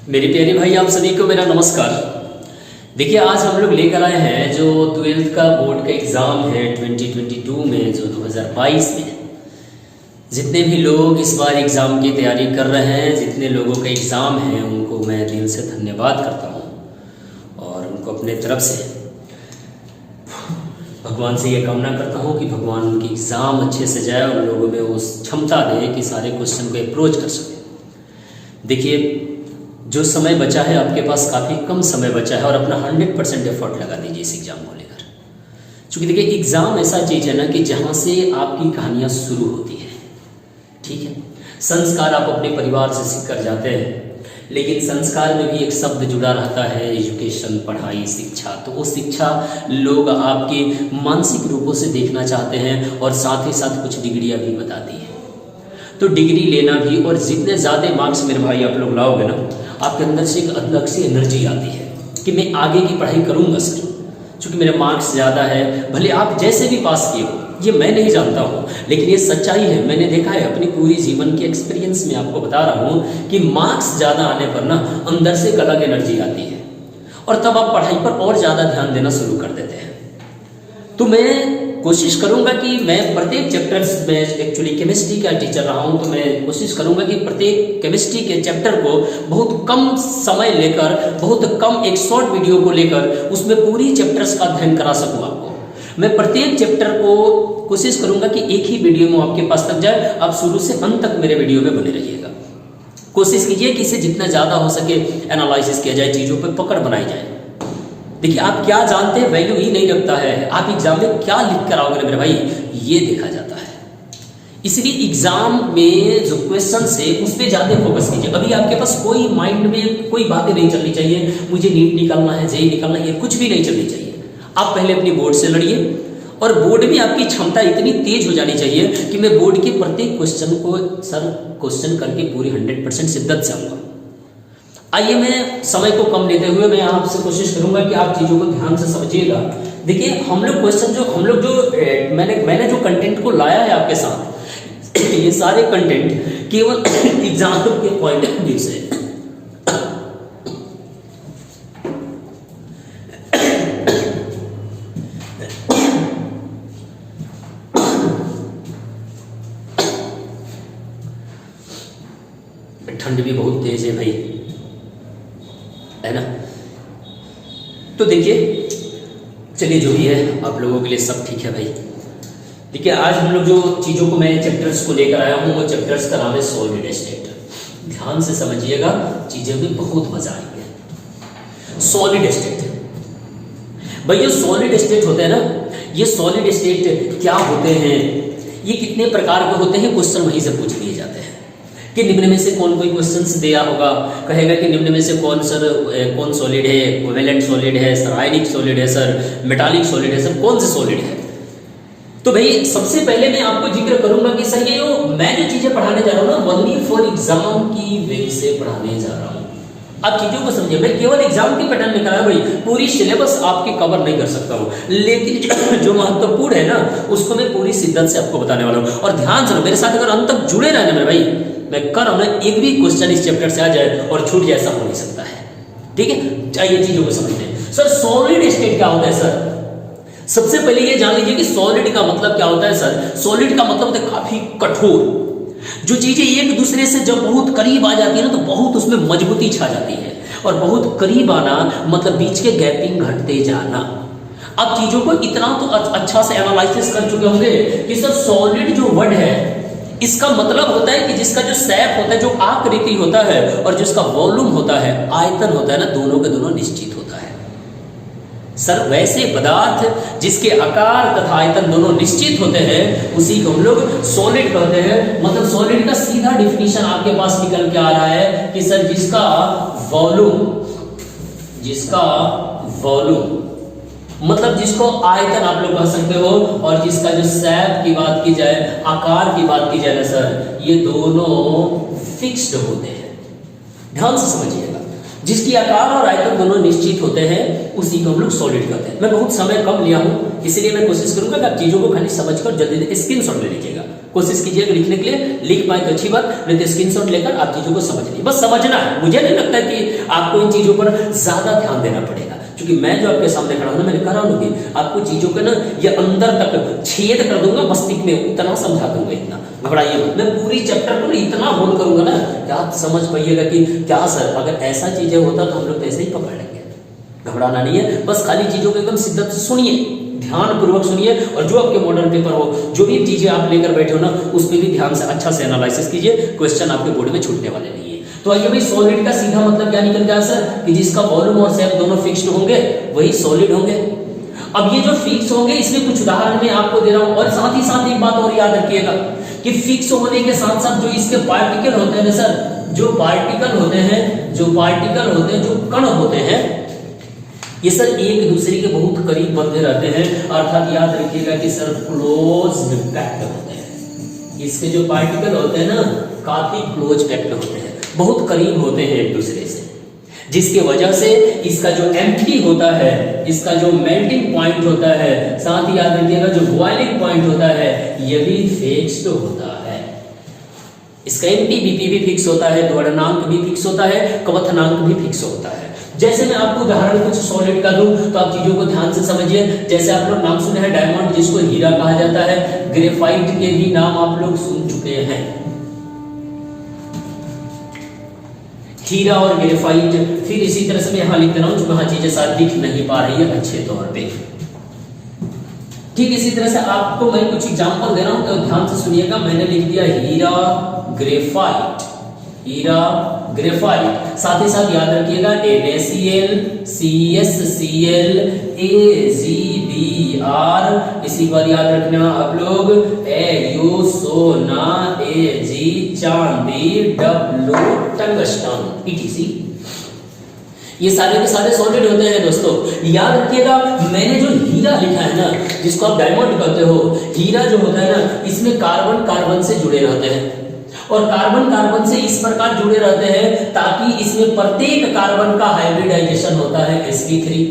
मेरे प्यारे भाई, आप सभी को मेरा नमस्कार। देखिए, आज हम लोग लेकर आए हैं जो 12th का बोर्ड का एग्ज़ाम है 2022 में, जो 2022 में। जितने भी लोग इस बार एग्ज़ाम की तैयारी कर रहे हैं, जितने लोगों का एग्ज़ाम है, उनको मैं दिल से धन्यवाद करता हूँ और उनको अपने तरफ से भगवान से ये कामना करता हूँ कि भगवान उनकी एग्ज़ाम अच्छे से जाए और लोगों में उस क्षमता दे कि सारे क्वेश्चन को अप्रोच कर सके। देखिए, जो समय बचा है आपके पास, काफ़ी कम समय बचा है और अपना 100% एफर्ट लगा दीजिए इस एग्ज़ाम को लेकर। क्योंकि देखिए, एग्ज़ाम ऐसा चीज़ है ना कि जहाँ से आपकी कहानियाँ शुरू होती है। ठीक है, संस्कार आप अपने परिवार से सीख कर जाते हैं, लेकिन संस्कार में भी एक शब्द जुड़ा रहता है, एजुकेशन, पढ़ाई, शिक्षा। तो वो शिक्षा लोग आपके मानसिक रूपों से देखना चाहते हैं और साथ ही साथ कुछ डिग्रियाँ भी बताती हैं। तो डिग्री लेना भी, और जितने ज़्यादा मार्क्स मेरे भाई आप लोग लाओगे ना, आपके अंदर से एक अलग सी एनर्जी आती है कि मैं आगे की पढ़ाई करूँगा सर, क्योंकि मेरे मार्क्स ज़्यादा है। भले आप जैसे भी पास किए हो, ये मैं नहीं जानता हूँ, लेकिन ये सच्चाई है। मैंने देखा है अपनी पूरी जीवन के एक्सपीरियंस में, आपको बता रहा हूँ कि मार्क्स ज़्यादा आने पर ना अंदर से एक अलग एनर्जी आती है और तब आप पढ़ाई पर और ज़्यादा ध्यान देना शुरू कर देते हैं। तो मैं कोशिश करूंगा कि मैं प्रत्येक चैप्टर्स में, एक्चुअली केमिस्ट्री का टीचर रहा हूं, तो मैं कोशिश करूंगा कि प्रत्येक केमिस्ट्री के चैप्टर को बहुत कम समय लेकर, बहुत कम एक शॉर्ट वीडियो को लेकर उसमें पूरी चैप्टर्स का अध्ययन करा सकूं आपको। मैं प्रत्येक चैप्टर को कोशिश करूंगा कि एक ही वीडियो में आपके पास तक जाए। आप शुरू से अंत तक मेरे वीडियो में बने रहिएगा। कोशिश कीजिए कि इसे जितना ज़्यादा हो सके एनालिसिस किया जाए, चीज़ों पर पकड़ बनाई जाए। देखिए, आप क्या जानते हैं वैल्यू ही नहीं रखता है, आप एग्जाम में क्या लिख कर आओगे ना मेरे भाई, ये देखा जाता है। इसलिए एग्जाम में जो क्वेश्चन है उस पर ज़्यादा फोकस कीजिए। अभी आपके पास कोई माइंड में कोई बातें नहीं चलनी चाहिए, मुझे नीट निकालना है, जेईई निकालना है, ये कुछ भी नहीं चलनी चाहिए। आप पहले अपनी बोर्ड से लड़िए और बोर्ड में आपकी क्षमता इतनी तेज हो जानी चाहिए कि मैं बोर्ड के प्रत्येक क्वेश्चन को सर क्वेश्चन करके पूरी 100% शिद्दत से आऊँगा। आइए, मैं समय को कम लेते हुए मैं आपसे कोशिश करूंगा कि आप चीज़ों को ध्यान से समझिएगा। देखिए, हम लोग क्वेश्चन जो मैंने जो कंटेंट को लाया है आपके साथ, ये सारे कंटेंट केवल एग्जाम के पॉइंट ऑफ व्यू से। ठंड भी बहुत तेज है भाई, है ना। तो देखिए, चलिए जो भी है आप लोगों के लिए सब ठीक है भाई। देखिए, आज हम लोग जो चीज़ों को, मैं चैप्टर्स को लेकर आया हूँ, वो चैप्टर्स का नाम है सॉलिड स्टेट। ध्यान से समझिएगा, चीज़ें में बहुत मजा आएंगे। सॉलिड स्टेट भाई, ये सॉलिड स्टेट होते हैं ना, ये सॉलिड स्टेट क्या होते हैं, ये कितने प्रकार के होते हैं, क्वेश्चन वहीं से पूछ लिए जाते हैं कि निम्न में से कौन, कोई क्वेश्चंस दिया होगा, कहेगा कि निम्न में से कौन सॉलिड है, कोवेलेंट सॉलिड है, रासायनिक सॉलिड है सर, मेटालिक सॉलिड है सर, कौन से सॉलिड है। तो भाई, सबसे पहले मैं आपको जिक्र करूंगा कि सर, ये जो मैं जो चीजें पढ़ाने जा रहा हूँ ना, ओनली फॉर एग्जाम की वे से पढ़ाने जा रहा हूँ। आप चीजों को समझिए, मैं केवल एग्जाम के पैटर्न में कराया भाई, पूरी सिलेबस आपकी कवर नहीं कर सकता हूँ, लेकिन जो महत्वपूर्ण है ना, उसको मैं पूरी शिद्दत से आपको बताने वाला हूँ। और ध्यान से मेरे साथ अगर अंत तक जुड़े रहना मेरे भाई, मैं कर रहा हूं, एक भी क्वेश्चन इस चैप्टर से आ जाए और छूट जाए, ऐसा हो नहीं सकता है। ठीक है, चाहिए चीजों को समझते हैं। सर, सॉलिड स्टेट क्या होता है सर? सबसे पहले ये जान लीजिए कि सॉलिड का मतलब क्या होता है सर। सॉलिड का मतलब है काफी कठोर। जो चीजें एक दूसरे से जब बहुत करीब आ जाती है ना, तो बहुत उसमें मजबूती छा जाती है। और बहुत करीब आना मतलब बीच के गैपिंग घटते जाना। आप चीजों को इतना तो अच्छा से एनालिसिस कर चुके होंगे कि सर, सॉलिड जो वर्ड है, इसका मतलब होता है कि जिसका जो शेप होता है, जो आकृति होता है, और जिसका वॉल्यूम होता है, आयतन होता है ना, दोनों के दोनों निश्चित होता है। सर, वैसे पदार्थ जिसके आकार तथा आयतन दोनों निश्चित होते हैं, उसी को हम लोग सॉलिड कहते हैं। मतलब सॉलिड का सीधा डिफिनीशन आपके पास निकल के आ रहा है कि सर, जिसका वॉल्यूम मतलब जिसको आयतन आप लोग कह सकते हो, और जिसका जो शेप की बात की जाए, आकार की बात की जाए ना सर, ये दोनों फिक्स्ड होते हैं। ध्यान से समझिएगा, जिसकी आकार और आयतन दोनों निश्चित होते हैं, उसी को हम लोग सॉलिड कहते हैं। मैं बहुत समय कम लिया हूं, इसलिए मैं कोशिश करूंगा कि आप चीजों को खाली समझकर जल्दी स्क्रीनशॉट ले लीजिएगा। कोशिश कीजिएगा लिखने के लिए, लिख पाए तो अच्छी बात, नहीं तो स्क्रीनशॉट लेकर आप चीजों को समझ लीजिए। बस समझना है, मुझे नहीं लगता कि आपको इन चीजों पर ज्यादा ध्यान देना पड़ेगा, क्योंकि मैं जो आपके सामने खड़ा हूं, मैंने कहा हूं कि आपको चीजों का ना ये अंदर तक छेद कर दूंगा, मस्तिष्क में इतना समझा दूंगा, इतना घबराइए मत। मैं पूरी चैप्टर को इतना बोल करूंगा ना कि आप समझ पाइएगा कि क्या सर, अगर ऐसा चीजें होता तो हम लोग ऐसे ही पकड़ लेंगे। घबराना नहीं है, बस खाली चीजों को एकदम शिद्दत से सुनिए, ध्यान पूर्वक सुनिए, और जो आपके मॉडल पेपर हो, जो भी चीजें आप लेकर बैठे हो ना, उस पर भी ध्यान से अच्छा से एनालिसिस कीजिए, क्वेश्चन आपके बोर्ड में छूटने वाले नहीं है। तो आइए भाई, सॉलिड का सीधा मतलब क्या निकल गया सर, कि जिसका वॉल्यूम और शेप दोनों फिक्स्ड होंगे वही सॉलिड होंगे। अब ये जो फिक्स होंगे, इसमें कुछ उदाहरण मैं आपको दे रहा हूं, और साथ ही साथ एक बात और याद रखिएगा कि फिक्स होने के साथ साथ जो इसके पार्टिकल होते हैं सर, जो पार्टिकल होते हैं, जो कण होते हैं, ये सर एक दूसरे के बहुत करीब बनते रहते हैं, अर्थात याद रखिएगा कि सर क्लोज पैक्ड होते हैं। इसके जो पार्टिकल होते हैं ना, काफी क्लोज पैक्ड होते हैं, बहुत करीब होते हैं एक दूसरे से, जिसके वजह से इसका जो एम्प्टी होता है, इसका जो मेल्टिंग पॉइंट होता है, साथ ही याद रखिएगा जो बॉइलिंग पॉइंट होता है, ये भी फिक्स्ड होता है। इसका एमटीबीपी भी फिक्स होता है, द्वढ़नांक भी फिक्स होता है, कवथनांक भी फिक्स होता है। जैसे मैं आपको उदाहरण कुछ सॉलिड का दूं तो आप चीजों को ध्यान से समझिए। जैसे आप लोग नाम सुने हैं डायमंड, जिसको हीरा कहा जाता है, ग्रेफाइट के भी नाम आप लोग सुन चुके हैं, हीरा और ग्रेफाइट। फिर इसी तरह से मैं यहां लिख दे रहा हूं, जो वहां चीजें शायद दिख नहीं पा रही है अच्छे तौर पे। ठीक इसी तरह से आपको मैं कुछ एग्जांपल दे रहा हूं, तो ध्यान से सुनिएगा। मैंने लिख दिया हीरा ग्रेफाइट, हीरा ग्रेफाइट, साथ ही साथ याद रखिएगा NaCl, CsCl, AgBr, इसी बार याद रखना आप लोग Au, सोना, Ag, चांदी, W, टंगस्टन, etc। ये सारे के सारे सॉलिड होते हैं दोस्तों। याद रखिएगा, मैंने जो हीरा लिखा है ना, जिसको आप डायमंड कहते हो, हीरा जो होता है ना, इसमें कार्बन कार्बन से जुड़े रहते हैं, और कार्बन कार्बन से इस प्रकार जुड़े रहते हैं ताकि इसमें प्रत्येक कार्बन का हाइब्रिडाइजेशन होता है sp3,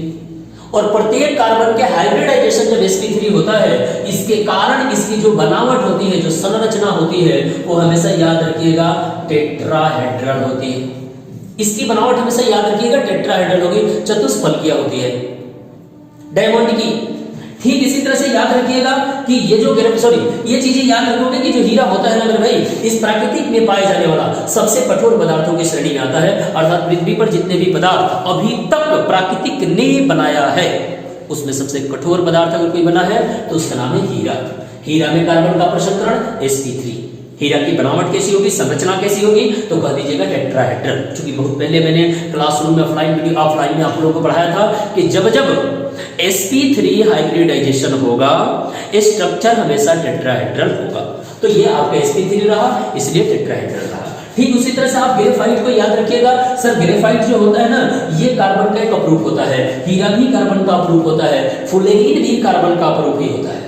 और प्रत्येक कार्बन के हाइब्रिडाइजेशन जब sp3 होता है, इसके कारण इसकी जो बनावट होती है, जो संरचना होती है, वो हमेशा याद रखिएगा टेट्राहेड्रल होती है। इसकी बनावट हमेशा याद रखिएगा टेट्राहेड्रल होगी, चतुष्फलकीय होती है डायमंड की। ठीक इसी तरह से याद रखिएगा कि ये जो ये चीजें याद रखोगे कि जो हीरा होता है ना मेरे भाई, इस प्राकृतिक में पाए जाने वाला सबसे कठोर पदार्थों की श्रेणी में आता है, अर्थात पृथ्वी पर जितने भी पदार्थ अभी तक प्राकृतिक ने बनाया है, उसमें सबसे कठोर पदार्थ अगर कोई बना है तो उसका नाम है हीरा। हीरा में कार्बन का प्रसंस्करण sp3। हीरा की बनावट कैसी होगी, संरचना कैसी होगी, तो कह दीजिएगा टेट्राहेड्रल। क्योंकि बहुत पहले मैंने क्लासरूम में ऑफलाइन में आप लोगों को पढ़ाया था कि जब जब sp3 हाइब्रिडाइजेशन होगा, स्ट्रक्चर हमेशा टेट्राहेड्रल होगा। तो ये आपका sp3 रहा, इसलिए टेट्राहेड्रल रहा। ठीक उसी तरह से आप ग्रेफाइट को याद रखिएगा। सर ग्रेफाइट जो होता है ना, ये कार्बन का एक अपरूप होता है, हीरा भी कार्बन का अपरूप होता है, फुलेरीन भी कार्बन का अपरूप ही होता है।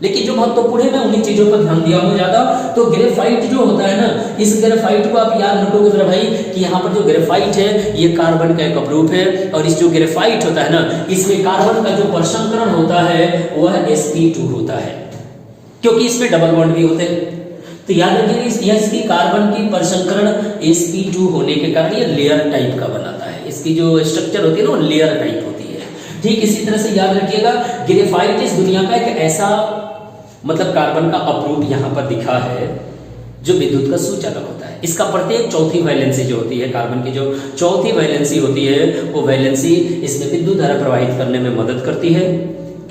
लेकिन जो महत्वपूर्ण है, मैं उन्हीं चीजों पर ध्यान दिया हूं ज्यादा। तो ग्रेफाइट जो होता है ना, इस ग्रेफाइट को आप याद रखोगे मेरे भाई कि यहाँ पर जो ग्रेफाइट है ये कार्बन का एक अपरूप है, और इस जो ग्रेफाइट होता है ना, इसमें कार्बन का जो प्रसंस्करण होता है वह sp2 होता है, क्योंकि इसमें डबल बॉन्ड भी होते हैं। तो याद रखिए इसकी कार्बन की प्रसंस्करण sp2 होने के कारण ये लेयर टाइप का बनाता है, इसकी जो स्ट्रक्चर होती है ना वो लेयर टाइप होती है। ठीक इसी तरह से याद रखिएगा ग्रेफाइट इस दुनिया का एक ऐसा मतलब कार्बन का अपरूप यहाँ पर दिखा है जो विद्युत का सुचालक होता है। इसका प्रत्येक चौथी वैलेंसी जो होती है, कार्बन की जो चौथी वैलेंसी होती है, वो वैलेंसी इसमें विद्युत धारा प्रवाहित करने में मदद करती है,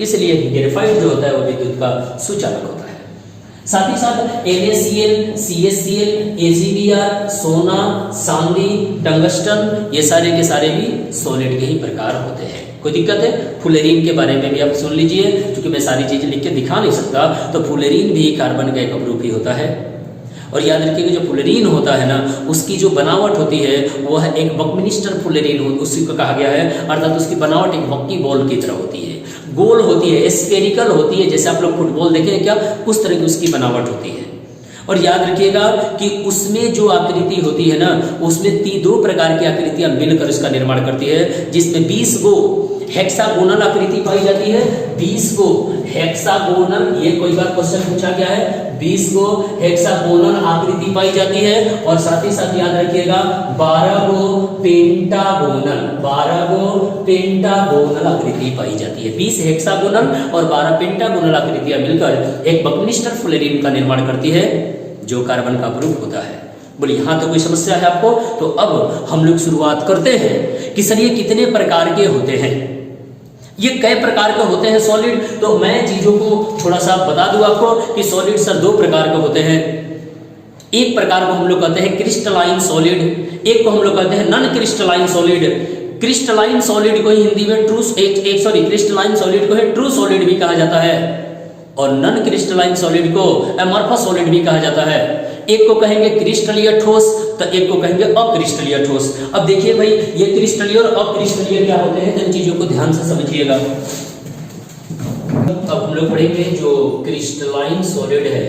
इसलिए ग्रेफाइट जो होता है वो विद्युत का सुचालक होता है। साथ ही साथ NaCl, CsCl, AgBr, सोना, चांदी, टंगस्टन, ये सारे के सारे भी सॉलिड के ही प्रकार होते हैं। कोई दिक्कत है? फुलेरीन के बारे में भी आप सुन लीजिए, क्योंकि मैं सारी चीजें लिख के दिखा नहीं सकता। तो फुलेरीन भी कार्बन का एक अपरूप ही होता है। और याद रखिएगा जो फुलेरीन होता है ना, उसकी जो बनावट होती है वह एक बकमिनिस्टर फुलेरीन उसी को कहा गया है, अर्थात उसकी बनावट एक बक्की बॉल की तरह होती है, गोल होती है, स्फेरिकल होती है। जैसे आप लोग फुटबॉल देखे क्या, उस तरह की उसकी बनावट होती है। और याद रखिएगा कि उसमें जो आकृति होती है ना, उसमें 2 प्रकार की आकृतियां मिलकर उसका निर्माण करती है, जिसमें 20 गो हेक्सागोनल आकृति पाई जाती है। 20 गो हेक्सागोनल, ये कोई बार क्वेश्चन पूछा गया है, 20 गो हेक्सागोनल आकृति पाई जाती है और साथ ही साथ याद रखिएगा 12 गो पेंटागोनल आकृति पाई जाती है। 20 हेक्सागोनल और 12 पेंटागोनल आकृतियां मिलकर एक बकनिस्टर फ्लोरीन का निर्माण करती है जो कार्बन का ग्रुप होता है। बोलिए यहाँ तो कोई समस्या है आपको? तो अब हम लोग शुरुआत करते हैं कि सर ये कितने प्रकार के होते हैं, ये कई प्रकार के होते हैं सॉलिड। तो मैं चीजों को थोड़ा सा बता दूं आपको कि सॉलिड सर दो प्रकार के होते हैं। एक प्रकार को हम लोग कहते हैं क्रिस्टलाइन सॉलिड, एक को हम लोग कहते हैं non crystalline solid. Crystalline solid को ही हिंदी में क्रिस्टलाइन सॉलिड को है ट्रू सॉलिड भी कहा जाता है और नॉन क्रिस्टलाइन सॉलिड को एमॉर्फस सॉलिड भी कहा जाता है। एक को कहेंगे क्रिस्टलीय ठोस तो एक को कहेंगे अक्रिस्टलीय ठोस। अब देखिए भाई ये क्रिस्टलीय और अक्रिस्टलीय क्या होते हैं, तो इन चीजों को ध्यान से समझिएगा। अब हम लोग पढ़ेंगे जो क्रिस्टलाइन सॉलिड है,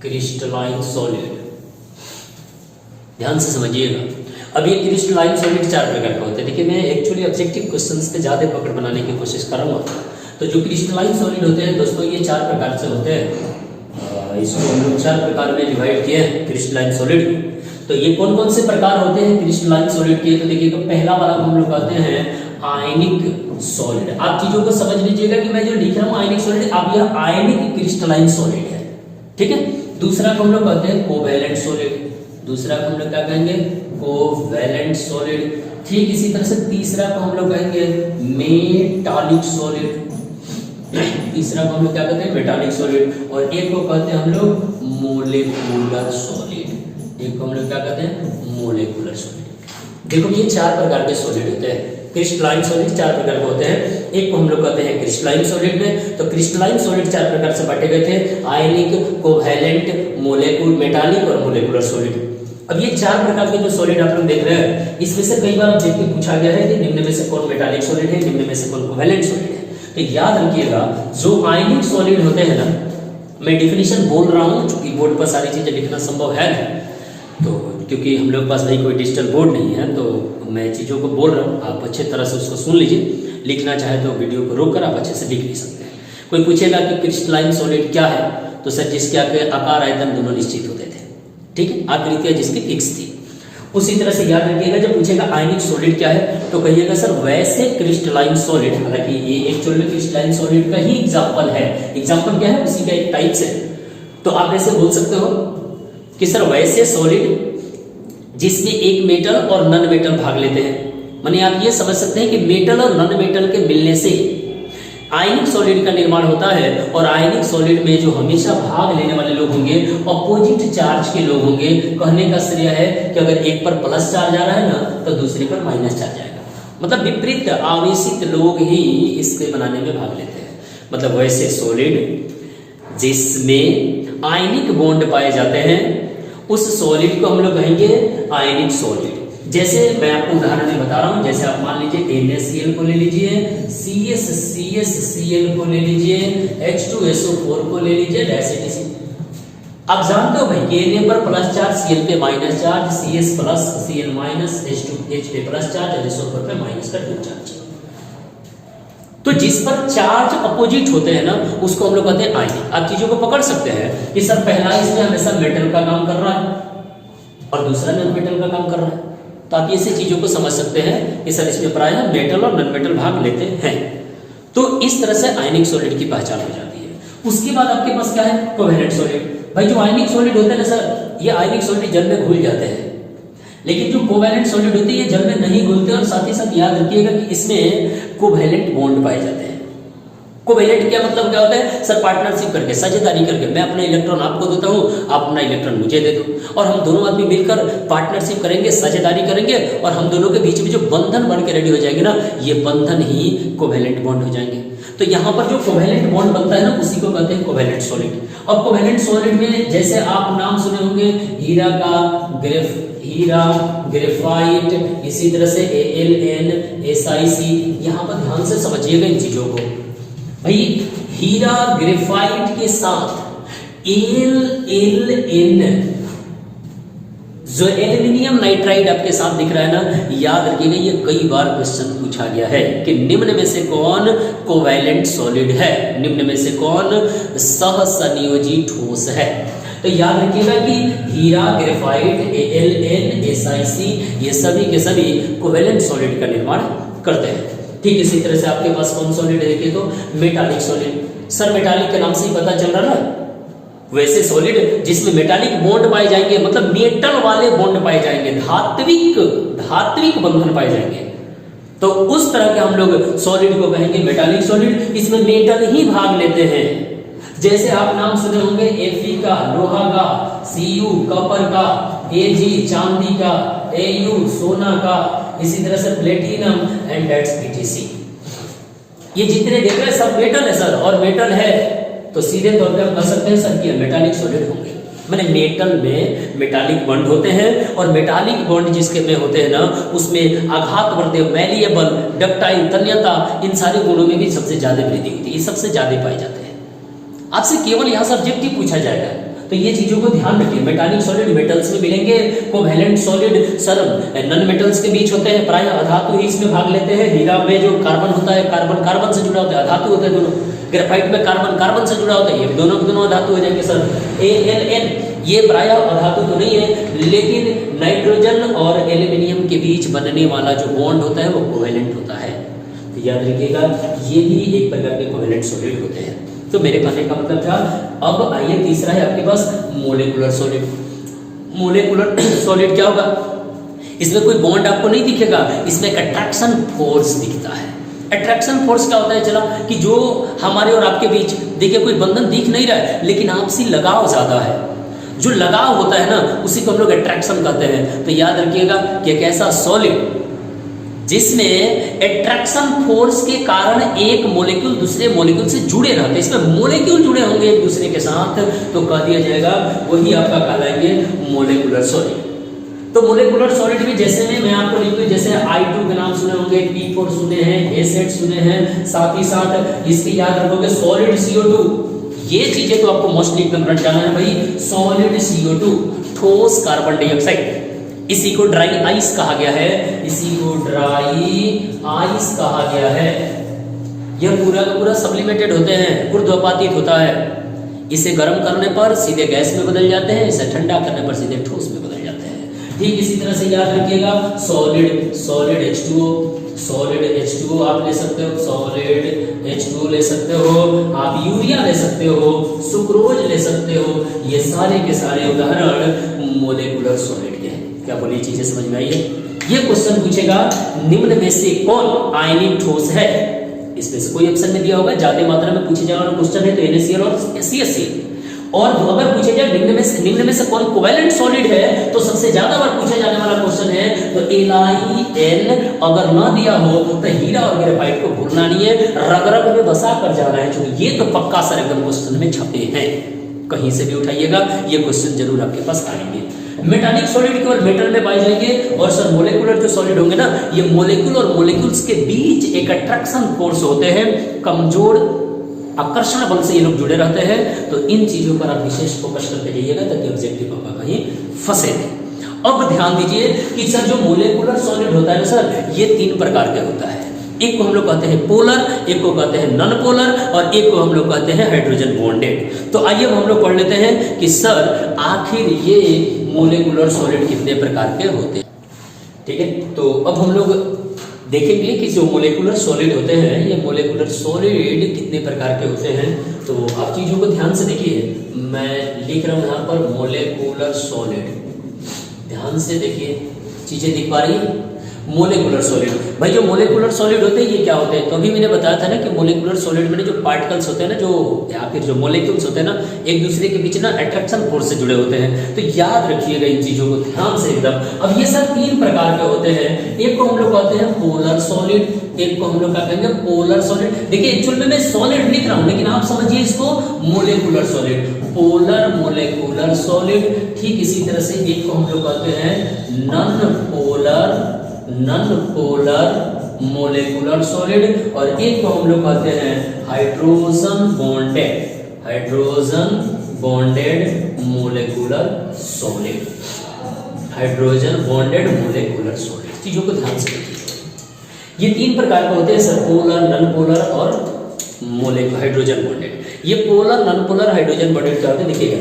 क्रिस्टलाइन सॉलिड ध्यान से समझिएगा। अब ये क्रिस्टलाइन सॉलिड 4 प्रकार के होते हैं। देखिए मैं एक्चुअली ऑब्जेक्टिव क्वेश्चंस पे ज्यादा पकड़ बनाने की कोशिश कर रहा हूँ। तो जो क्रिस्टलाइन सॉलिड होते हैं दोस्तों ये 4 प्रकार से होते हैं। इसको हम लोग 4 प्रकार में डिवाइड किए हैं क्रिस्टलाइन सॉलिड। तो ये कौन कौन से प्रकार होते हैं क्रिस्टलाइन सॉलिड के? तो देखिए पहला वाला हम लोग कहते हैं आयनिक सॉलिड। आप चीजों को समझ लीजिएगा कि मैं जो लिख रहा हूँ आयनिक सॉलिड, आप यह आयनिक क्रिस्टलाइन सॉलिड है, ठीक है। दूसरा को हम लोग कहते हैं कोवैलेंट सॉलिड, दूसरा को हम लोग क्या कहेंगे कोवैलेंट सॉलिड। ठीक इसी तरह से तीसरा को हम लोग कहेंगे मेटालिक सॉलिड, तीसरा को हम लोग क्या कहते हैं मेटालिक सॉलिड। और एक को कहते हैं हम लोग मोलेकुलर सॉलिड, एक को हम लोग क्या कहते हैं मोलेकुलर सॉलिड। देखो ये 4 प्रकार के सॉलिड होते हैं। क्रिस्टलाइन सॉलिड 4 प्रकार के होते हैं। एक को हम लोग कहते हैं क्रिस्टलाइन सॉलिड में। तो क्रिस्टलाइन सॉलिड 4 प्रकार से बांटे गए थे, आयनिक, कोवैलेंट, मोलेकुलर, मेटालिक और मोलेकुलर सॉलिड। अब ये 4 प्रकार के जो सॉलिड आप लोग देख रहे हैं इसमें से कई बार ऑब्जेक्टिव पूछा गया है कि निम्न में से कौन मेटालिक सॉलिड है, निम्न में से कौन कोवैलेंट सॉलिड है। तो याद रखिएगा जो आयनिक सॉलिड होते हैं ना, मैं डिफिनीशन बोल रहा हूँ क्योंकि बोर्ड पर सारी चीजें लिखना संभव है नहीं, तो क्योंकि हम लोग पास भाई कोई डिजिटल बोर्ड नहीं है तो मैं चीज़ों को बोल रहा हूँ, आप अच्छे तरह से उसको सुन लीजिए। लिखना चाहे तो वीडियो को रोक कर आप अच्छे से लिख भी सकते हैं। कोई पूछेगा कि क्रिस्टलाइन सॉलिड क्या है, तो सर जिसके आकार आयतन दोनों निश्चित होते थे, ठीक है, आकृतियाँ जिसकी फिक्स थी। उसी तरह से याद रखिएगा जब पूछेगा आयनिक सॉलिड क्या है तो कहिएगा सर वैसे क्रिस्टलाइन सॉलिड, हालांकि ये एक्चुअल में क्रिस्टलाइन सॉलिड का ही एग्जांपल है। एग्जांपल क्या है, उसी का एक टाइप्स है। तो आप ऐसे बोल सकते हो कि सर वैसे सॉलिड जिसमें एक मेटल और नॉन मेटल भाग लेते हैं। माने आप ये समझ सकते हैं कि मेटल और नॉन मेटल के मिलने से आयनिक सॉलिड का निर्माण होता है। और आयनिक सॉलिड में जो हमेशा भाग लेने वाले लोग होंगे अपोजिट चार्ज के लोग होंगे। कहने का श्रेय है कि अगर एक पर प्लस चार्ज आ रहा है ना तो दूसरे पर माइनस चार्ज आएगा, मतलब विपरीत आवेशित लोग ही इसके बनाने में भाग लेते हैं। मतलब वैसे सॉलिड जिसमें आयनिक बॉन्ड पाए जाते हैं उस सॉलिड को हम लोग कहेंगे आयनिक सॉलिड। जैसे मैं आपको उदाहरण में बता रहा हूं, जैसे आप मान लीजिए NaCl को ले लीजिए, CSCl को ले लीजिए, H2SO4 को ले लीजिए, ऐसे आप जानते हो भाई कि Na पर प्लस चार्ज, Cl पे minus charge, CS plus, Cl minus, H पे प्लस चार्ज और SO4 पे माइनस का 2 चार्ज। तो जिस पर चार्ज अपोजिट होते हैं ना उसको हम लोग कहते हैं आयनिक। आप चीजों को पकड़ सकते हैं कि सर पहला इसमें हमेशा मेटल का काम कर रहा है और दूसरा नॉन मेटल का काम कर रहा है। तो आप ऐसे चीजों को समझ सकते हैं कि सर इसमें प्रायः मेटल और नॉन मेटल भाग लेते हैं। तो इस तरह से आयनिक सॉलिड की पहचान हो जाती है। उसके बाद आपके पास क्या है, कोवैलेंट सॉलिड। भाई जो आयनिक सॉलिड होते हैं ना सर, ये आयनिक सॉलिड जल में घुल जाते हैं, लेकिन जो कोवैलेंट सॉलिड होती है ये जल में नहीं घुलते। और साथ ही साथ याद रखिएगा कि इसमें कोवैलेंट बॉन्ड पाए जाते हैं। कोवैलेंट क्या मतलब क्या होता है सर, पार्टनरशिप करके, साझेदारी करके, मैं अपना इलेक्ट्रॉन आपको देता हूं, आप अपना इलेक्ट्रॉन मुझे दे दो और हम दोनों आदमी मिलकर पार्टनरशिप करेंगे, साझेदारी करेंगे और हम दोनों के बीच में जो बंधन बन के रेडी हो जाएंगे ना, ये बंधन ही कोवैलेंट बॉन्ड हो जाएंगे। तो यहाँ पर जो कोवैलेंट बॉन्ड बनता है ना उसी को कहते हैं कोवैलेंट सॉलिड। अब कोवैलेंट सॉलिड में जैसे आप नाम सुने होंगे हीरा का हीरा, ग्रेफाइट, इसी तरह से AlN, SiC। यहाँ पर ध्यान से समझिएगा इन चीजों को भाई। हीरा ग्रेफाइट के साथ AlN जो एल्यूमिनियम नाइट्राइड आपके साथ दिख रहा है ना, याद रखिएगा ये कई बार क्वेश्चन पूछा गया है कि निम्न में से कौन कोवैलेंट सॉलिड है, निम्न में से कौन सहसंयोजी ठोस है। तो याद रखिएगा कि हीरा, ग्रेफाइट, AlN, SiC ये सभी के सभी कोवैलेंट सॉलिड का निर्माण करते हैं। ठीक इसी तरह से आपके पास कौन सॉलिड है देखिए तो मेटालिक सॉलिड। सर मेटालिक के नाम से ही पता चल रहा ना, वैसे सॉलिड जिसमें मेटालिक बॉन्ड पाए जाएंगे, मतलब मेटल वाले बॉन्ड पाए जाएंगे, धात्विक बंधन पाए जाएंगे, तो उस तरह के हम लोग सॉलिड को कहेंगे मेटालिक सॉलिड। इसमें मेटल ही भाग लेते हैं। जैसे आप नाम सुने होंगे Fe का, लोहा का, Cu कॉपर का, Ag चांदी का, Au सोना का, इसी तरह से प्लेटिनम एंड दैट्स PTC। ये जितने देख रहे हैं सब मेटल है सर, और मेटल है तो सीधे तौर पे आप कह सकते हैं सर कि मेटालिक सॉलिड होंगे। मैंने मेटल में मेटालिक बॉन्ड होते हैं, और मेटालिक बॉन्ड जिसके में होते हैं ना उसमें आघातवर्ती, मैलिएबल, डक्टाइल, तन्यता, इन सारे गुणों में भी सबसे ज्यादा वृद्धि होती है, ये सबसे ज्यादा पाए जाते हैं। आपसे केवल यहाँ सब्जेक्टिव पूछा जाएगा, तो ये चीजों को ध्यान रखिए। मेटालिक सॉलिड मेटल्स में मिलेंगे, covalent solid sir non metals के बीच होते हैं, प्राय अधातु ही इसमें भाग लेते हैं। हीरा में जो कार्बन होता है, कार्बन कार्बन से जुड़ा होता है, अधातु होता है दोनों। ग्रेफाइट में कार्बन कार्बन से जुड़ा होता है, ये दोनों के दोनों अधातु हो जाएंगे सर। AlN ये प्राय अधातु तो नहीं है, लेकिन नाइट्रोजन और एल्यूमिनियम के बीच बनने वाला जो बॉन्ड होता है वो कोवैलेंट होता है। तो याद रखिएगा ये भी एक प्रकार के कोवैलेंट सॉलिड होते हैं। तो मेरे कहने का मतलब था। अब आइए तीसरा है आपके पास मोलेकुलर सॉलिड। मोलेकुलर सॉलिड क्या होगा, इसमें कोई बॉन्ड आपको नहीं दिखेगा, इसमें एक अट्रैक्शन फोर्स दिखता है। अट्रैक्शन फोर्स क्या होता है चला कि जो हमारे और आपके बीच देखिए कोई बंधन दिख नहीं रहा है, लेकिन आपसी लगाव ज्यादा है। जो लगाव होता है ना उसी को हम लोग अट्रैक्शन कहते हैं। तो याद रखिएगा कि एक ऐसा सॉलिड जिसमें अट्रैक्शन फोर्स के कारण एक मॉलिक्यूल दूसरे मॉलिक्यूल से जुड़े रहते हैं, इसमें मॉलिक्यूल जुड़े होंगे एक दूसरे के साथ, तो कह दिया जाएगा वही आपका कहलाएंगे मोलेकुलर सॉलिड। तो मोलेकुलर सॉलिड में जैसे में मैं आपको लिख दूं, जैसे I2 के नाम सुने होंगे, P4 सुने हैं, एसिड सुने हैं, साथ ही साथ इसकी याद रखोगे सॉलिड CO2। ये चीजें तो आपको मोस्टली एकदम रट जाना है भाई। सॉलिड CO2 ठोस कार्बन डाइऑक्साइड, इसी को ड्राई आइस कहा गया है, इसी को ड्राई आइस कहा गया है। यह पूरा का पूरा सब्लिमेटेड होते हैं, ऊर्ध्वपातित होता है। इसे गर्म करने पर सीधे गैस में बदल जाते हैं, इसे ठंडा करने पर सीधे ठोस में बदल जाते हैं। ठीक इसी तरह से याद रखिएगा सॉलिड H2O आप ले सकते हो, सॉलिड H2O ले सकते हो, आप यूरिया ले सकते हो, सुक्रोज ले सकते हो। ये सारे के सारे उदाहरण मोलेकुलर सॉलिड के हैं। क्या बोली चीजें समझ में आई है? ये क्वेश्चन पूछेगा निम्न में से कौन आयनिक ठोस है, इसमें से कोई ऑप्शन में दिया होगा। ज्यादा मात्रा में पूछे जाने वाला क्वेश्चन है तो NaCl और CaCl। और अगर पूछे जाए निम्न में से कौन कोवैलेंट सॉलिड है, तो सबसे ज्यादा बार पूछा जाने वाला क्वेश्चन है तो LiN। अगर ना दिया हो तो हीरा और ग्रेफाइट को भूलना नहीं है, रग रग में बसा कर जाना है, क्योंकि ये तो पक्का सर एकदम क्वेश्चन में छपे हैं, कहीं से भी उठाइएगा ये क्वेश्चन जरूर आपके पास आएंगे। मेटालिक सॉलिड केवल मेटल में पाए जाएंगे, और सर मोलेकुलर जो सॉलिड होंगे ना, ये मोलेक्यूल और मोलेक्यूल्स के बीच एक अट्रैक्शन फोर्स होते हैं, कमजोर आकर्षण बल से ये लोग जुड़े रहते हैं। तो इन चीजों पर आप विशेष फोकस करके जाइएगा ताकि ऑब्जेक्टिव आपका कहीं फंसे नहीं। अब ध्यान दीजिए कि सर जो मोलेकुलर सॉलिड होता है ना सर, ये 3 प्रकार के होता है। एक को हम लोग कहते हैं पोलर, एक को कहते हैं नॉन पोलर, और एक को हम लोग कहते हैं हाइड्रोजन बॉन्डेड। तो आइए हम लोग पढ़ लेते हैं कि सर आखिर ये मोलेकुलर सॉलिड कितने प्रकार के होते हैं। ठीक है, तो अब हम लोग देखेंगे कि जो मोलेकुलर सॉलिड होते हैं, ये मोलेकुलर सॉलिड कितने प्रकार के होते हैं। तो आप चीजों को ध्यान से देखिए, मैं लिख रहा हूं यहाँ पर मोलेकुलर सॉलिड, ध्यान से देखिए, चीजें दिख पा रही है। मोलेकुलर सॉलिड, भाई जो मोलेकुलर सॉलिड होते हैं ये क्या होते हैं, तो अभी मैंने बताया था ना कि मोलेकुलर सॉलिड में जो पार्टिकल्स होते हैं ना, जो या फिर जो मोलेक्यूल्स होते हैं ना, एक दूसरे के बीच ना अट्रैक्शन फोर्स से जुड़े होते हैं। तो याद रखिएगा इन चीजों को ध्यान से एकदम। अब ये सब 3 प्रकार के होते हैं। एक को हम लोग कहते हैं पोलर सॉलिड, एक को हम लोग क्या कहेंगे पोलर सॉलिड। देखिए एक्चुअल में मैं सॉलिड लिख रहा हूं, लेकिन आप समझिए इसको molecular solid, polar molecular solid. ठीक इसी तरह से एक को हम लोग कहते हैं नॉन पोलर मोलेकुलर सॉलिड, और एक को हम लोग कहते हैं hydrogen bonded molecular solid. Hydrogen bonded molecular solid. चीजों को ध्यान से देखिए, ये 3 प्रकार के होते हैं सर, पोलर, नॉन पोलर और मोलेकुलर हाइड्रोजन बॉन्डेड। ये polar, non polar, hydrogen bonded क्या होते हैं देखिएगा।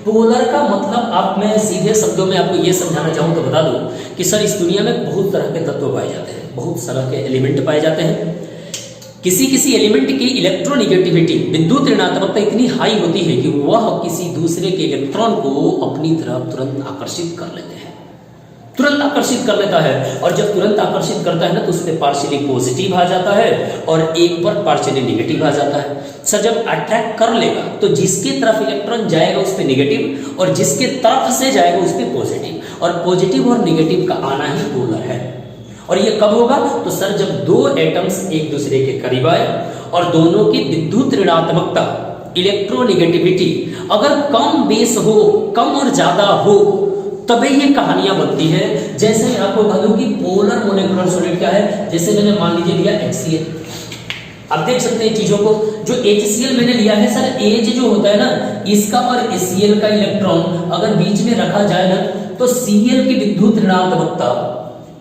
पोलर का मतलब आप, मैं सीधे शब्दों में आपको ये समझाना चाहूँ तो बता दूं कि सर इस दुनिया में बहुत तरह के तत्व पाए जाते हैं, बहुत तरह के एलिमेंट पाए जाते हैं। किसी किसी एलिमेंट की इलेक्ट्रोनिगेटिविटी, विद्युत ऋणात्मकता इतनी हाई होती है कि वह किसी दूसरे के इलेक्ट्रॉन को अपनी तरफ तुरंत आकर्षित कर लेते हैं, तुरंत आकर्षित कर लेता है। और जब तुरंत आकर्षित करता है ना तो उसमें पार्शियली पॉजिटिव आ जाता है और एक पर पार्शियली नेगेटिव आ जाता है। सर जब अट्रैक्ट कर लेगा तो जिसके तरफ इलेक्ट्रॉन जाएगा उस पर नेगेटिव और जिसके तरफ से जाएगा उस पर पॉजिटिव, और पॉजिटिव और नेगेटिव का आना ही पोलर है। और ये कब होगा तो सर जब 2 एटम्स एक दूसरे के करीब आए और दोनों की विद्युत ऋणात्मकता, इलेक्ट्रोनिगेटिविटी अगर कम बेस हो, कम और ज्यादा हो, तभी ये कहानियां बनती है। जैसे मैं आपको बता दूं कि पोलर मोलेकुलर सॉलिड क्या है, जैसे मैंने मान लीजिए लिया HCl, आप देख सकते हैं चीजों को, जो HCl मैंने लिया है सर, एज जो होता है ना इसका और HCl का इलेक्ट्रॉन अगर बीच में रखा जाए ना तो Cl की विद्युत ऋणात्मकता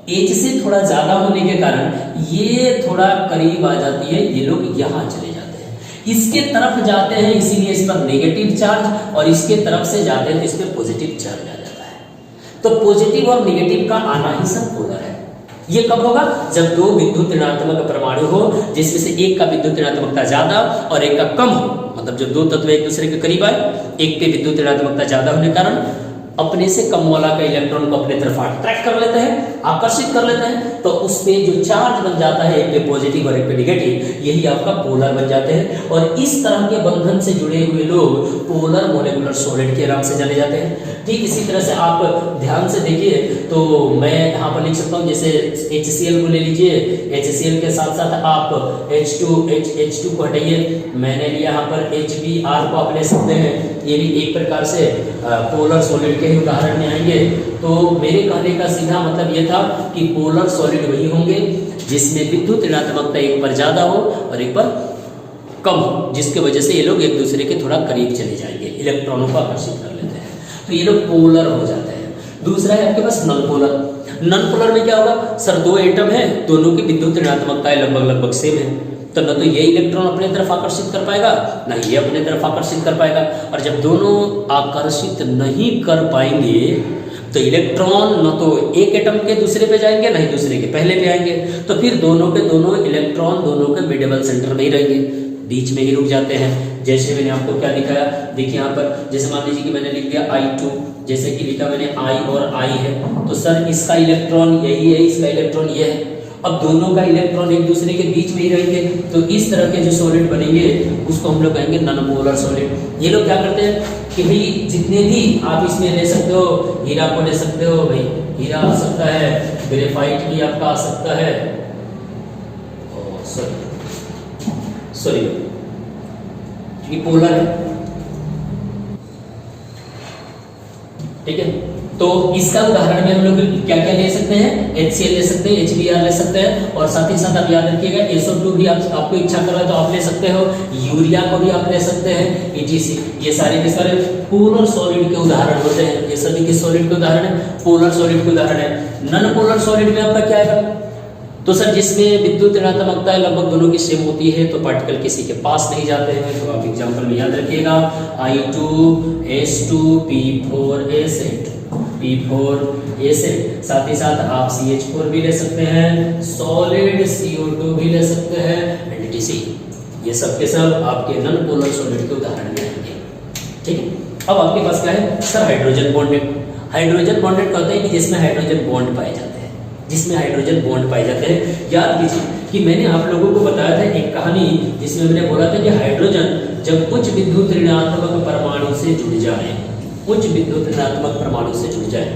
एज से थोड़ा ज्यादा होने के कारण ये थोड़ा करीब आ जाती है, ये लोग यहाँ चले जाते हैं, इसके तरफ जाते हैं, इसीलिए इस पर नेगेटिव चार्ज, और इसके तरफ से जाते हैं तो इस पर पॉजिटिव चार्ज आ जाता है। तो पॉजिटिव और नेगेटिव का आना ही सब पोलर है। ये कब होगा जब 2 विद्युत ऋणात्मक परमाणु हो जिसमें से एक का विद्युत ऋणात्मकता ज्यादा और एक का कम हो, मतलब जब 2 तत्व एक दूसरे के करीब आए, एक पे विद्युत ऋणात्मकता ज्यादा होने के कारण अपने से कम वाला का इलेक्ट्रॉन को अपने तरफ अट्रैक्ट कर लेते हैं, आकर्षित कर लेते हैं, तो उस पे जो चार्ज बन जाता है एक पे पॉजिटिव और एक पे नेगेटिव, यही आपका पोलर बन जाते हैं। और इस तरह के बंधन से जुड़े हुए लोग पोलर मोलेकुलर सॉलिड के नाम से जाने जाते हैं। ठीक इसी तरह से आप ध्यान से देखिए तो मैं यहाँ पर लिख सकता हूँ, जैसे HCl को ले लीजिए, HCl के साथ साथ आप H2 को हटाइए, मैंने लिया यहाँ पर HBr को आप ले सकते हैं, ये भी एक प्रकार से पोलर सॉलिड के ही उदाहरण में आएंगे। तो मेरे कहने का सीधा मतलब ये था कि पोलर सॉलिड वही होंगे जिसमें विद्युत ऋणात्मकता एक पर ज्यादा हो और एक पर कम हो, जिसके वजह से ये लोग एक दूसरे के थोड़ा करीब चले जाएंगे, इलेक्ट्रॉनों को आकर्षित कर लेते हैं, तो ये लोग पोलर हो जाते हैं। दूसरा है आपके पास नॉन पोलर। नॉन पोलर में क्या होगा सर, 2 एटम है, दोनों की विद्युत ऋणात्मकता लगभग सेम है, तो न तो ये इलेक्ट्रॉन अपने तरफ आकर्षित कर पाएगा ना ये अपने तरफ आकर्षित कर पाएगा। और जब दोनों आकर्षित नहीं कर पाएंगे तो इलेक्ट्रॉन न तो एक एटम के दूसरे पे जाएंगे ना ही दूसरे के पहले पे आएंगे, तो फिर दोनों के दोनों इलेक्ट्रॉन दोनों के मिडेबल सेंटर में ही रहेंगे, बीच में ही रुक जाते हैं। जैसे मैंने आपको क्या दिखाया, देखिए यहाँ पर जैसे मान लीजिए कि मैंने लिख दिया I2, जैसे कि लिखा मैंने I और I है, तो सर इसका इलेक्ट्रॉन यही है, इसका इलेक्ट्रॉन ये है, अब दोनों का इलेक्ट्रॉन एक दूसरे के बीच में ही रहेंगे, तो इस तरह के जो सॉलिड बनेंगे उसको हम लोग कहेंगे नॉन पोलर सॉलिड। ये लोग क्या करते हैं कि भाई जितने भी आप इसमें ले सकते हो, हीरा को ले सकते हो, भाई हीरा आ सकता है, ग्रेफाइट भी आपका आ सकता है, सॉरी ये पोलर है, ठीक है। तो इसका उदाहरण में हम लोग क्या क्या ले सकते हैं, HCl ले सकते हैं, HBr ले सकते हैं, और साथ ही साथ आप याद रखिएगा SO2 भी आपको इच्छा कर रहा है तो आप ले सकते हो, यूरिया को भी आप ले सकते हैं, ETC। ये सारे के सारे पोलर सॉलिड के उदाहरण होते हैं, ये सभी के सॉलिड के उदाहरण है, पोलर सॉलिड के उदाहरण है। नॉन पोलर सॉलिड में आपका क्या है, तो सर जिसमें विद्युत ऋणात्मकता लगभग दोनों की सेम होती है तो पार्टिकल किसी के पास नहीं जाते हैं, तो आप एग्जाम्पल में याद रखिएगा I2S2 P4S8, साथ ही साथ आप CH4 भी ले सकते हैं, सॉलिड CO2 भी ले सकते हैं, NTC। ये सब के सब आपके नॉन पोलर सॉलिड के उदाहरण में आएंगे, ठीक है। अब आपके पास क्या है sir, hydrogen bonded. Hydrogen bonded कहते हैं कि जिसमें हाइड्रोजन बॉन्ड पाए जाते हैं, जिसमें हाइड्रोजन बॉन्ड पाए जाते हैं। याद कीजिए कि मैंने आप लोगों को बताया था एक कहानी जिसमें मैंने बोला था कि हाइड्रोजन जब उच्च विद्युत ऋणात्मक परमाणु से जुड़ जाए, उच्च विद्युत ऋणात्मक परमाणु से जुड़ जाए,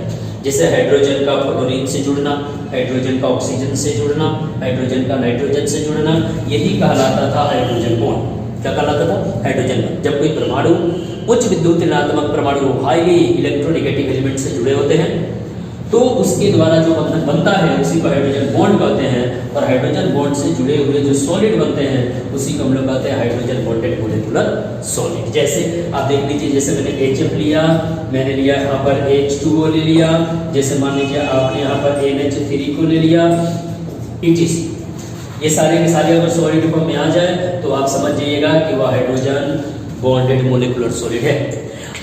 जैसे हाइड्रोजन का फ्लोरीन से जुड़ना, हाइड्रोजन का ऑक्सीजन से जुड़ना, हाइड्रोजन का नाइट्रोजन से जुड़ना, यही कहलाता था हाइड्रोजन बॉन्ड। क्या कहलाता था, हाइड्रोजन बॉन्ड। जब कोई परमाणु उच्च विद्युत ऋणात्मक परमाणु हाईली इलेक्ट्रोनेगेटिव एलिमेंट से जुड़े होते हैं तो उसके द्वारा जो बंधन बनता है उसी को हाइड्रोजन बॉन्ड कहते हैं। और हाइड्रोजन बॉन्ड से जुड़े हुए जो सॉलिड बनते हैं उसी को हम लोग कहते हैं हाइड्रोजन बॉन्डेड मोलिकुलर सॉलिड। जैसे आप देख लीजिए, जैसे मैंने HF लिया, मैंने लिया यहाँ पर H2O ले लिया, जैसे मान लीजिए आपने यहाँ पर NH3 को ले लिया, etc। ये सारे के सारे अगर सॉलिड फॉर्म में आ जाए तो आप समझ जाइएगा कि वह हाइड्रोजन बॉन्डेड मोलिकुलर सॉलिड है।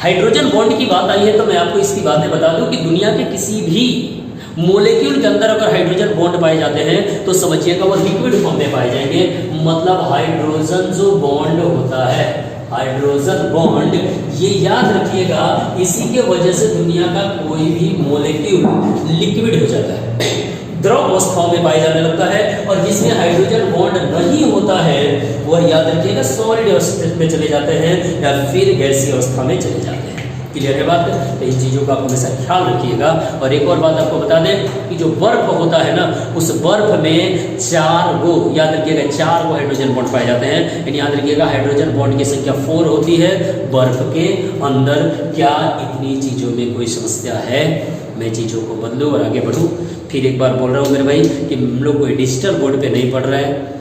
हाइड्रोजन बॉन्ड की बात आई है तो मैं आपको इसकी बातें बता दूं कि दुनिया के किसी भी मोलेक्यूल के अंदर अगर हाइड्रोजन बॉन्ड पाए जाते हैं तो समझिएगा वो लिक्विड फॉर्म में पाए जाएंगे। मतलब हाइड्रोजन जो बॉन्ड होता है, हाइड्रोजन बॉन्ड, ये याद रखिएगा, इसी के वजह से दुनिया का कोई भी मोलेक्यूल लिक्विड हो जाता है, द्रव अवस्था में पाया जाने लगता है। और जिसमें हाइड्रोजन बॉन्ड नहीं होता है वह याद रखिएगा सॉलिड अवस्था में चले जाते हैं या फिर गैसीय अवस्था में चले जाते हैं। क्लियर है बात? तो इन चीज़ों का आप हमेशा ख्याल रखिएगा। और एक और बात आपको बता दें कि जो बर्फ होता है ना, उस बर्फ में 4 गो, याद रखिएगा 4 गो हाइड्रोजन बॉन्ड पाए जाते हैं। यानी याद रखिएगा हाइड्रोजन बॉन्ड की संख्या 4 होती है बर्फ के अंदर। क्या इतनी चीज़ों में कोई समस्या है? मैं चीज़ों को बदलूँ और आगे बढ़ूँ। फिर एक बार बोल रहा हूँ मेरे भाई कि हम लोग कोई डिजिटल बोर्ड पे नहीं पढ़ रहे हैं,